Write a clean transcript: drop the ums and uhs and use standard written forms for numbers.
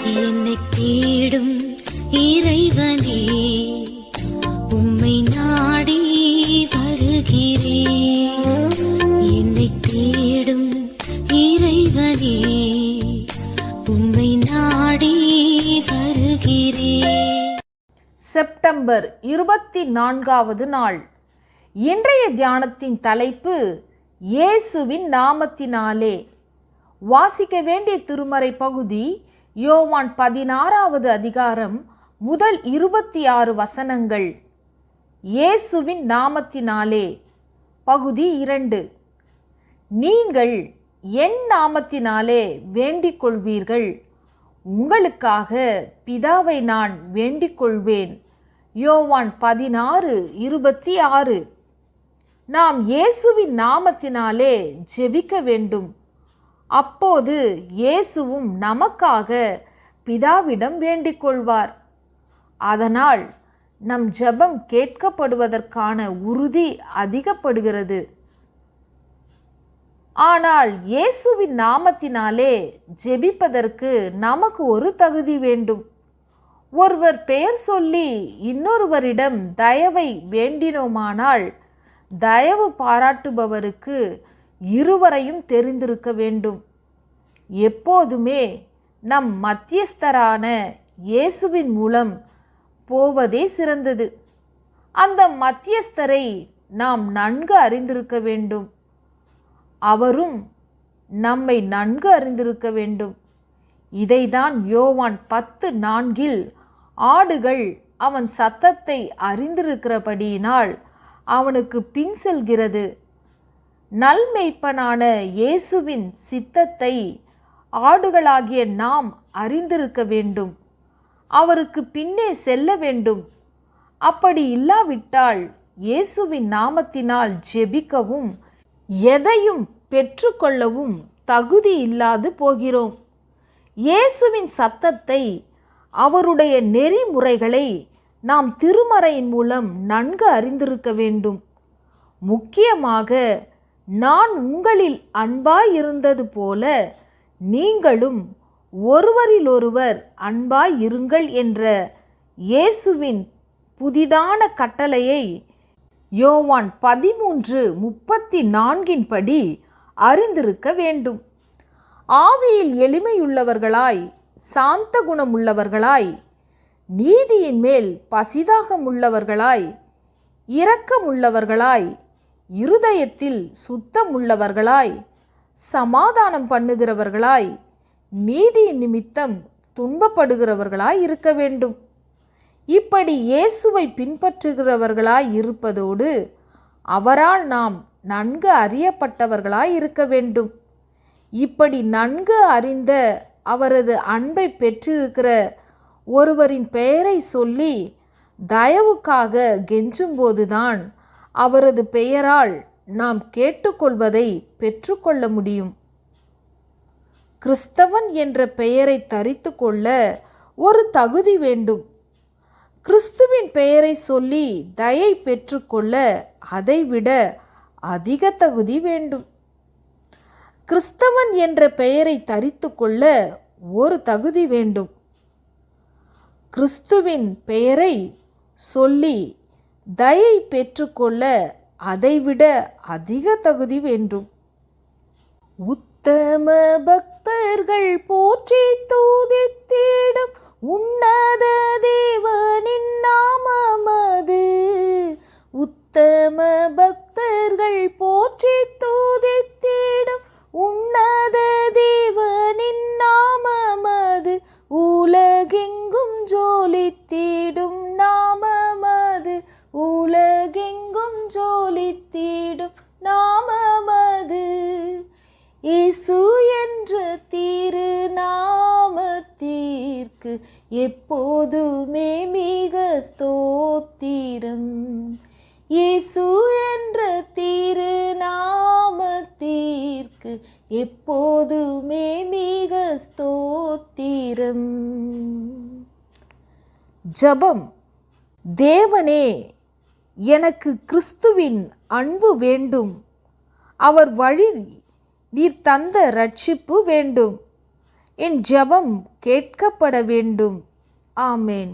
என்னை தேடும் இறைவனே, உம்மை நாடி வருகிறேன். என்னை தேடும் இறைவனே, உம்மை நாடி வருகிறேன். செப்டம்பர் 24வது நாள். இன்றைய தியானத்தின் தலைப்பு இயேசுவின் நாமத்தினாலே. வாசிக்க வேண்டிய திருமறை பகுதி யோவான் 16வது அதிகாரம் முதல் 26 வசனங்கள். இயேசுவின் நாமத்தினாலே. பகுதி 2. நீங்கள் என் நாமத்தினாலே வேண்டிக் கொள்வீர்கள், உங்களுக்காக பிதாவை நான் வேண்டிக் கொள்வேன். யோவான் 16:26. நாம் இயேசுவின் நாமத்தினாலே ஜெபிக்க வேண்டும். அப்போது இயேசுவும் நமக்காக பிதாவிடம் வேண்டிக் கொள்வார். அதனால் நம் ஜெபம் கேட்கப்படுவதற்கான உறுதி அதிகப்படுகிறது. ஆனால் இயேசுவின் நாமத்தினாலே ஜெபிப்பதற்கு நமக்கு ஒரு தகுதி வேண்டும். ஒருவர் பெயர் சொல்லி இன்னொருவரிடம் தயவை வேண்டினோமானால் தயவு பாராட்டுபவருக்கு இருவரையும் தெரிந்திருக்க வேண்டும். எப்போதுமே நம் மத்தியஸ்தரான இயேசுவின் மூலம் போவதே சிறந்தது. அந்த மத்தியஸ்தரை நாம் நன்கு அறிந்திருக்க வேண்டும். அவரும் நம்மை நன்கு அறிந்திருக்க வேண்டும். இதைதான் யோவான் 10:4 ஆடுகள் அவன் சத்தத்தை அறிந்திருக்கிறபடியினால் அவனுக்கு பின் செல்கிறது. நல்மெய்ப்பனான இயேசுவின் சித்தத்தை ஆடுகளாகிய நாம் அறிந்திருக்க வேண்டும். அவருக்கு பின்னே செல்ல வேண்டும். அப்படி இல்லாவிட்டால் இயேசுவின் நாமத்தினால் ஜெபிக்கவும் எதையும் பெற்றுக்கொள்ளவும் தகுதி இல்லாது போகிறோம். இயேசுவின் சத்தத்தை, அவருடைய நெறிமுறைகளை நாம் திருமறையின் மூலம் நன்கு அறிந்திருக்க வேண்டும். முக்கியமாக நான் உங்களில் அன்பாயிருந்தது போல நீங்களும் ஒருவரிலொருவர் அன்பாயிருங்கள் என்ற இயேசுவின் புதிதான கட்டளையை யோவான் 13:34 படி அறிந்திருக்க வேண்டும். ஆவியில் எளிமையுள்ளவர்களாய், சாந்த குணமுள்ளவர்களாய், நீதியின் மேல் பசிதாகமுள்ளவர்களாய், இரக்கமுள்ளவர்களாய், இருதயத்தில் சுத்தமுள்ளவர்களாய், சமாதானம் பண்ணுகிறவர்களாய், நீதியின் நிமித்தம் துன்பப்படுகிறவர்களாய் இருக்க வேண்டும். இப்படி இயேசுவை பின்பற்றுகிறவர்களாய் இருப்பதோடு அவரால் நாம் நன்கு அறியப்பட்டவர்களாய் இருக்க வேண்டும். இப்படி நன்கு அறிந்த அவரது அன்பை பெற்றிருக்கிற ஒருவரின் பெயரை சொல்லி தயவுக்காக கெஞ்சும்போதுதான் அவரது பெயரால் நாம் கேட்டுக்கொள்வதை பெற்றுக்கொள்ள முடியும். கிறிஸ்தவன் என்ற பெயரை தரித்து கொள்ள ஒரு தகுதி வேண்டும். கிறிஸ்துவின் பெயரை சொல்லி தயை பெற்றுக்கொள்ள அதைவிட அதிக தகுதி வேண்டும். கிறிஸ்தவன் என்ற பெயரை தரித்து கொள்ள ஒரு தகுதி வேண்டும். கிறிஸ்துவின் பெயரை சொல்லி தயை பெற்றுக்கொள்ள அதைவிட அதிக தகுதி வேண்டும். உத்தம பக்தர்கள் போற்றி தூதித்திடும் உன்னத தேவனின் நாமமது. உத்தம பக்தர்கள் போற்றி தூதித்திடும் உன்னத தேவனின் நாமமது. உலகெங்கும் ஜோலித்திடும் நாமமது. உலகெங்கும் ஜோலித்திடும் நாமமது. இயேசு என்ற திரு நாமத்திற்கு எப்போதுமே மிக ஸ்தோத்திரம். இயேசு என்ற திரு நாமத்திற்கு எப்போதுமே மிக ஸ்தோத்திரம். ஜெபம். தேவனே, எனக்கு கிறிஸ்துவின் அன்பு வேண்டும். அவர் வழி நீர் தந்த இரட்சிப்பு வேண்டும். என் ஜெபம் கேட்கப்பட வேண்டும். ஆமென்.